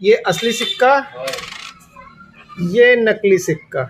ये असली सिक्का, ये नकली सिक्का।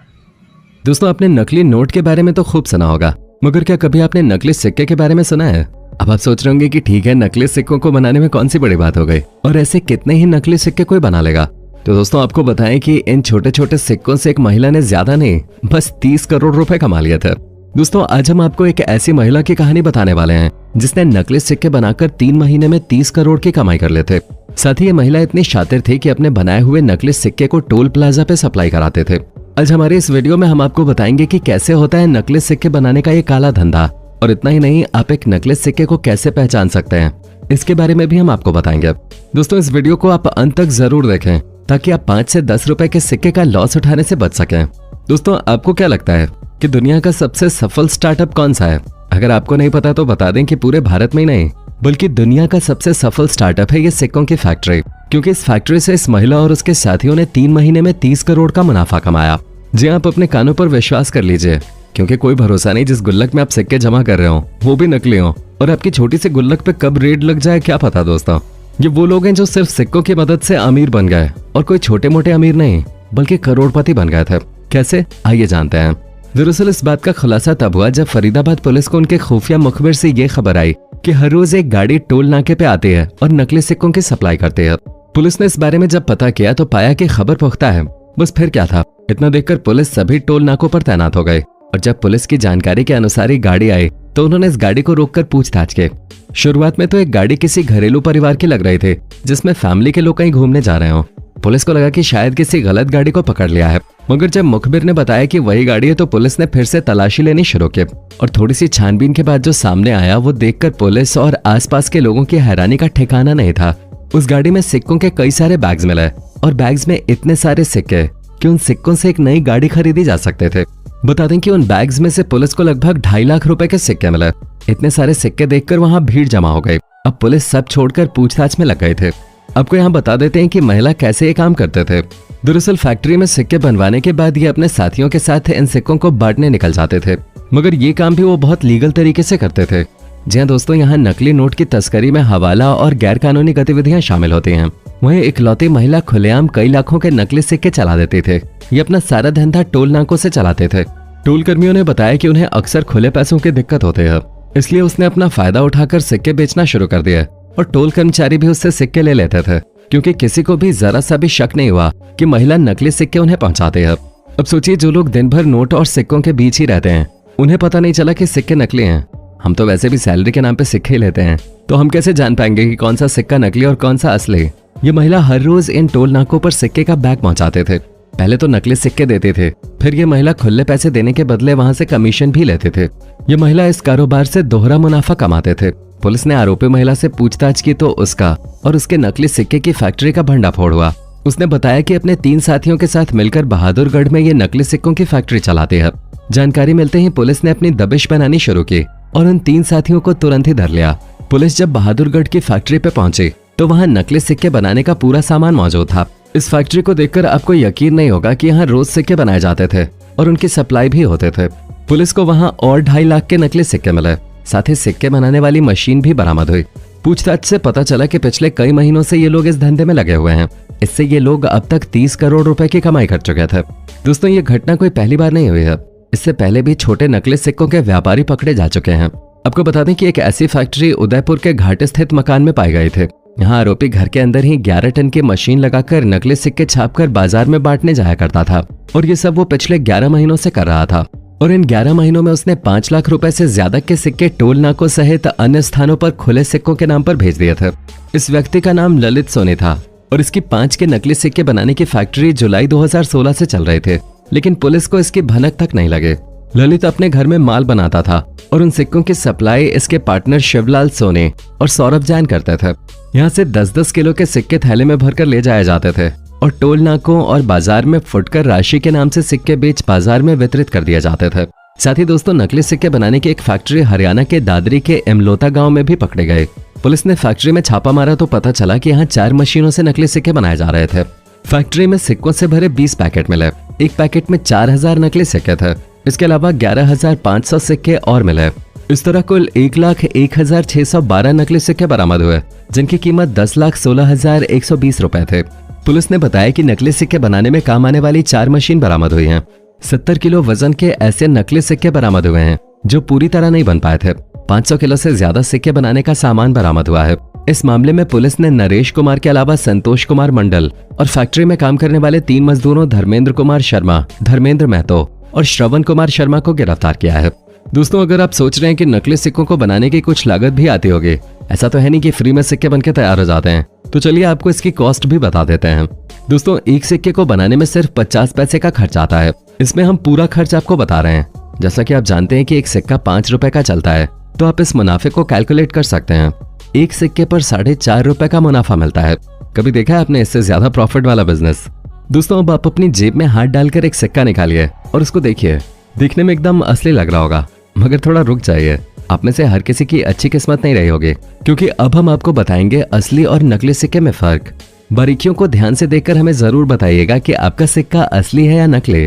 दोस्तों, आपने नकली नोट के बारे में तो खूब सुना होगा, मगर क्या कभी आपने नकली सिक्के के बारे में सुना है? अब आप सोच रहे होंगे कि ठीक है, नकली सिक्कों को बनाने में कौन सी बड़ी बात हो गई, और ऐसे कितने ही नकली सिक्के कोई बना लेगा। तो दोस्तों, आपको बताएं कि इन छोटे छोटे सिक्कों से एक महिला ने ज्यादा नहीं, बस 30 करोड़ रुपए कमा लिए थे। दोस्तों, आज हम आपको एक ऐसी महिला की कहानी बताने वाले हैं जिसने नकली सिक्के बनाकर 3 महीने में 30 करोड़ की कमाई कर लेते। साथ ही ये महिला इतनी शातिर थी कि अपने बनाए हुए नकली सिक्के को टोल प्लाजा पे सप्लाई कराते थे। आज हमारे इस वीडियो में हम आपको बताएंगे कि कैसे होता है नकली सिक्के बनाने का ये काला धंधा, और इतना ही नहीं, आप एक नकली सिक्के को कैसे पहचान सकते हैं, इसके बारे में भी हम आपको बताएंगे। दोस्तों, इस वीडियो को आप अंत तक जरूर देखें ताकि आप 5 से 10 रुपए के सिक्के का लॉस उठाने से बच सकें। दोस्तों, आपको क्या लगता है कि दुनिया का सबसे सफल स्टार्टअप कौन सा है? अगर आपको नहीं पता तो बता दें कि पूरे भारत में ही नहीं बल्कि दुनिया का सबसे सफल स्टार्टअप है ये सिक्कों की फैक्ट्री, क्योंकि इस फैक्ट्री से इस महिला और उसके साथियों ने 3 महीने में 30 करोड़ का मुनाफा कमाया। जी, आप अपने कानों पर विश्वास कर लीजिए, क्योंकि कोई भरोसा नहीं जिस गुल्लक में आप सिक्के जमा कर रहे हो वो भी नकली हो, और आपकी छोटी सी गुल्लक पे कब रेड लग जाए क्या पता। दोस्तों, ये वो लोग हैं जो सिर्फ सिक्कों की मदद से अमीर बन गए, और कोई छोटे मोटे अमीर नहीं बल्कि करोड़पति बन गए थे। कैसे, आइए जानते हैं। दरअसल इस बात का खुलासा तब हुआ जब फरीदाबाद पुलिस को उनके खुफिया मुखबिर से ये खबर आई कि हर रोज एक गाड़ी टोल नाके पे आती है और नकली सिक्कों की सप्लाई करती है। पुलिस ने इस बारे में जब पता किया तो पाया कि खबर पुख्ता है। बस फिर क्या था, इतना देखकर पुलिस सभी टोल नाकों पर तैनात हो गई, और जब पुलिस की जानकारी के अनुसार ही गाड़ी आई तो उन्होंने इस गाड़ी को रोककर पूछताछ की। शुरुआत में तो एक गाड़ी किसी घरेलू परिवार की लग रही थी जिसमें फैमिली के लोग कहीं घूमने जा रहे हो। पुलिस को लगा कि शायद किसी गलत गाड़ी को पकड़ लिया है, मगर जब मुखबिर ने बताया कि वही गाड़ी है तो पुलिस ने फिर से तलाशी लेनी शुरू की, और थोड़ी सी छानबीन के बाद जो सामने आया वो देखकर पुलिस और आसपास के लोगों की हैरानी का ठिकाना नहीं था। उस गाड़ी में सिक्कों के कई सारे बैग्स मिले, और बैग्स में इतने सारे सिक्के कि उन सिक्कों से एक नई गाड़ी खरीदी जा सकते थे। बता दें कि उन बैग्स में से पुलिस को लगभग 2.5 लाख रुपए के सिक्के मिले। इतने सारे सिक्के देखकर वहां भीड़ जमा हो गई। अब पुलिस सब छोड़कर पूछताछ में लग गए थे। आपको यहाँ बता देते हैं कि महिला कैसे ये काम करते थे। दरअसल फैक्ट्री में सिक्के बनवाने के बाद ये अपने साथियों के साथ इन सिक्कों को बांटने निकल जाते थे, मगर ये काम भी वो बहुत लीगल तरीके से करते थे। जी हाँ दोस्तों, यहाँ नकली नोट की तस्करी में हवाला और गैर कानूनी गतिविधियां शामिल होती हैं। वहीं इकलौती महिला खुलेआम कई लाखों के नकली सिक्के चला देते थे। ये अपना सारा धंधा टोल नाकों से चलाते थे। टोल कर्मियों ने बताया कि उन्हें अक्सर खुले पैसों की दिक्कत होती है, इसलिए उसने अपना फायदा उठाकर सिक्के बेचना शुरू कर दिया, और टोल कर्मचारी भी उससे सिक्के ले लेते थे, क्योंकि किसी को भी जरा सा भी शक नहीं हुआ कि महिला नकली सिक्के उन्हें पहुंचाते हैं। अब सोचिए, जो लोग दिन भर नोट और सिक्कों के बीच ही रहते हैं उन्हें पता नहीं चला कि सिक्के नकली हैं। हम तो वैसे भी सैलरी के नाम पे सिक्के ही लेते हैं, तो हम कैसे जान पाएंगे कि कौन सा सिक्का नकली और कौन सा असली? ये महिला हर रोज इन टोल नाकों पर सिक्के का बैग पहुंचाते थे। पहले तो नकली सिक्के देते थे, फिर ये महिला खुले पैसे देने के बदले वहां से कमीशन भी लेते थे। ये महिला इस कारोबार से दोहरा मुनाफा कमाते थे। पुलिस ने आरोपी महिला से पूछताछ की तो उसका और उसके नकली सिक्के की फैक्ट्री का भंडाफोड़ हुआ। उसने बताया कि अपने 3 साथियों के साथ मिलकर बहादुरगढ़ में ये नकली सिक्कों की फैक्ट्री चलाती है। जानकारी मिलते ही पुलिस ने अपनी दबिश बनानी शुरू की और उन 3 साथियों को तुरंत ही धर लिया। पुलिस जब बहादुरगढ़ की फैक्ट्री पे पहुंची तो वहां नकली सिक्के बनाने का पूरा सामान मौजूद था। इस फैक्ट्री को देखकर आपको यकीन नहीं होगा कि यहाँ रोज सिक्के बनाए जाते थे और उनकी सप्लाई भी होते थे। पुलिस को वहां और 2.5 लाख के नकली सिक्के मिले, साथ ही सिक्के बनाने वाली मशीन भी बरामद हुई। पूछताछ से पता चला कि पिछले कई महीनों से ये लोग इस धंधे में लगे हुए हैं। इससे ये लोग अब तक 30 करोड़ रुपए की कमाई कर चुके थे। दोस्तों, ये घटना कोई पहली बार नहीं हुई है। इससे पहले भी छोटे नकली सिक्कों के व्यापारी पकड़े जा चुके हैं। आपको बता दें कि एक ऐसी फैक्ट्री उदयपुर के घाट स्थित मकान में पाए गए थे। यहाँ आरोपी घर के अंदर ही 11 टन की मशीन लगाकर नकली सिक्के छापकर बाजार में बांटने जाया करता था, और ये सब वो पिछले 11 महीनों से कर रहा था। और इन 11 महीनों में उसने 5 लाख रुपए से ज्यादा के सिक्के टोल नाकों सहित अन्य स्थानों पर खुले सिक्कों के नाम पर भेज दिए थे। इस व्यक्ति का नाम ललित सोनी था, और इसकी 5 के नकली सिक्के बनाने की फैक्ट्री जुलाई 2016 से चल रहे थे, लेकिन पुलिस को इसकी भनक तक नहीं लगे। ललित अपने घर में माल बनाता था और उन सिक्कों की सप्लाई इसके पार्टनर शिवलाल सोनी और सौरभ जैन करते थे। यहाँ से 10-10 किलो के सिक्के थैले में भरकर ले जाए जाते थे, और टोल नाकों और बाजार में फुटकर राशि के नाम से सिक्के बेच बाजार में वितरित कर दिए जाते थे। साथ ही दोस्तों, नकली सिक्के बनाने की एक फैक्ट्री हरियाणा के दादरी के इमलोता गांव में भी पकड़े गए। पुलिस ने फैक्ट्री में छापा मारा तो पता चला कि यहाँ 4 मशीनों से नकली सिक्के बनाए जा रहे थे। फैक्ट्री में सिक्कों से भरे 20 पैकेट मिले। एक पैकेट में 4000 नकली सिक्के थे। इसके अलावा 11,500 सिक्के और मिले। इस तरह कुल 1,01,612 नकली सिक्के बरामद हुए, जिनकी कीमत 10,16,120 रुपए थे। पुलिस ने बताया कि नकली सिक्के बनाने में काम आने वाली 4 मशीन बरामद हुई हैं। 70 किलो वजन के ऐसे नकली सिक्के बरामद हुए हैं जो पूरी तरह नहीं बन पाए थे। 500 किलो से ज्यादा सिक्के बनाने का सामान बरामद हुआ है। इस मामले में पुलिस ने नरेश कुमार के अलावा संतोष कुमार मंडल और फैक्ट्री में काम करने वाले 3 मजदूरों धर्मेंद्र कुमार शर्मा, धर्मेंद्र महतो और श्रवण कुमार शर्मा को गिरफ्तार किया है। दोस्तों, अगर आप सोच रहे हैं कि नकली सिक्कों को बनाने की कुछ लागत भी आती होगी, ऐसा तो है नहीं कि फ्री में सिक्के बनके तैयार हो जाते हैं, तो चलिए आपको इसकी कॉस्ट भी बता देते हैं। दोस्तों, एक सिक्के को बनाने में सिर्फ 50 पैसे का खर्च आता है। इसमें हम पूरा खर्च आपको बता रहे हैं। जैसा कि आप जानते हैं कि एक सिक्का 5 रुपए का चलता है, तो आप इस मुनाफे को कैलकुलेट कर सकते हैं। एक सिक्के पर 4.5 रुपए का मुनाफा मिलता है। कभी देखा है आपने इससे ज्यादा प्रॉफिट वाला बिजनेस? दोस्तों, अब आप अपनी जेब में हाथ डालकर एक सिक्का निकालिए और उसको देखिए। दिखने में एकदम असली लग रहा होगा, मगर थोड़ा रुक जाइए। आप में से हर किसी की अच्छी किस्मत नहीं रही होगी, क्योंकि अब हम आपको बताएंगे असली और नकली सिक्के में फर्क। बारीकियों को ध्यान से देखकर हमें जरूर बताइएगा कि आपका सिक्का असली है या नकली।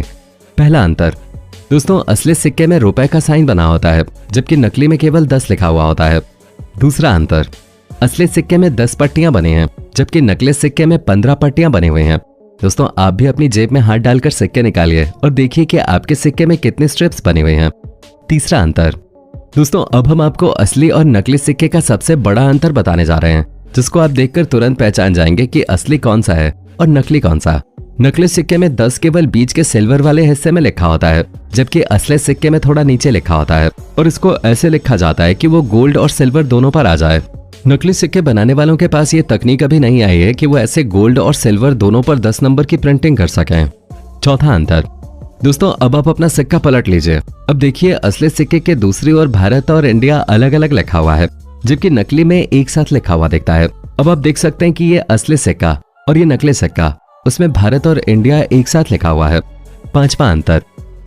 पहला अंतर, दोस्तों, असली सिक्के में रुपए का साइन बना होता है, जबकि नकली में केवल 10 लिखा हुआ होता है। दूसरा अंतर, असली सिक्के में 10 पट्टियां बनी हैं, जबकि नकली सिक्के में 15 पट्टियां बनी हुई हैं। दोस्तों, आप भी अपनी जेब में हाथ डालकर सिक्के निकालिए और देखिए कि आपके सिक्के में कितनी स्ट्रिप्स बनी हुई हैं। तीसरा अंतर, दोस्तों, अब हम आपको असली और नकली सिक्के का सबसे बड़ा अंतर बताने जा रहे हैं, जिसको आप देखकर तुरंत पहचान जाएंगे कि असली कौन सा है और नकली कौन सा। नकली सिक्के में 10 केवल बीच के सिल्वर वाले हिस्से में लिखा होता है, जबकि असली सिक्के में थोड़ा नीचे लिखा होता है और इसको ऐसे लिखा जाता है कि वो गोल्ड और सिल्वर दोनों पर आ जाए। नकली सिक्के बनाने वालों के पास ये तकनीक अभी नहीं आई है कि वो ऐसे गोल्ड और सिल्वर दोनों पर 10 नंबर की प्रिंटिंग कर सकें। चौथा अंतर, दोस्तों, अब आप अपना सिक्का पलट लीजिए। अब देखिए, असली सिक्के के दूसरी ओर भारत और इंडिया अलग अलग लिखा हुआ है, जबकि नकली में एक साथ लिखा हुआ दिखता है। अब आप देख सकते हैं कि ये असली सिक्का और ये नकली सिक्का, उसमें भारत और इंडिया एक साथ लिखा हुआ है। पांचवा अंतर,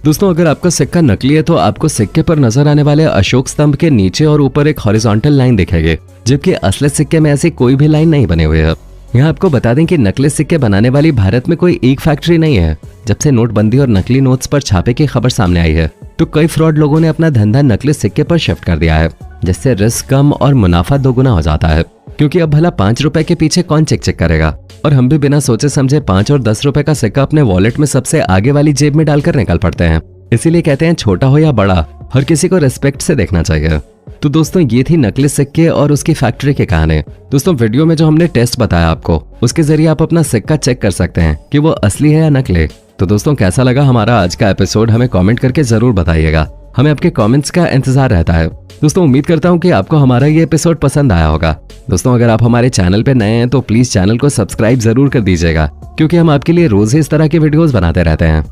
दोस्तों, अगर आपका सिक्का नकली है तो आपको सिक्के पर नजर आने वाले अशोक स्तंभ के नीचे और ऊपर एक हॉरिजॉन्टल लाइन दिखेगी, जबकि असली सिक्के में ऐसी कोई भी लाइन नहीं बनी हुई है। यहाँ आपको बता दें कि नकली सिक्के बनाने वाली भारत में कोई एक फैक्ट्री नहीं है। जब से नोटबंदी और नकली नोट्स पर छापे की खबर सामने आई है, तो कई फ्रॉड लोगों ने अपना धंधा नकली सिक्के पर शिफ्ट कर दिया है, जिससे रिस्क कम और मुनाफा दोगुना हो जाता है। क्योंकि अब भला 5 रुपए के पीछे कौन चेक चेक करेगा, और हम भी बिना सोचे समझे 5 और 10 रुपए का सिक्का अपने वॉलेट में सबसे आगे वाली जेब में डालकर निकल पड़ते हैं। इसीलिए कहते हैं, छोटा हो या बड़ा, हर किसी को रिस्पेक्ट से देखना चाहिए। तो दोस्तों, ये थी नकली सिक्के और उसकी फैक्ट्री की कहानी। दोस्तों, वीडियो में जो हमने टेस्ट बताया आपको, उसके जरिए आप अपना सिक्का चेक कर सकते हैं कि वो असली है या नकली। तो दोस्तों, कैसा लगा हमारा आज का एपिसोड, हमें कमेंट करके जरूर बताइएगा। हमें आपके कमेंट्स का इंतजार रहता है। दोस्तों, उम्मीद करता हूँ कि आपको हमारा ये एपिसोड पसंद आया होगा। दोस्तों, अगर आप हमारे चैनल पे नए हैं तो प्लीज चैनल को सब्सक्राइब जरूर कर दीजिएगा, क्योंकि हम आपके लिए रोज ही इस तरह के वीडियोस बनाते रहते हैं।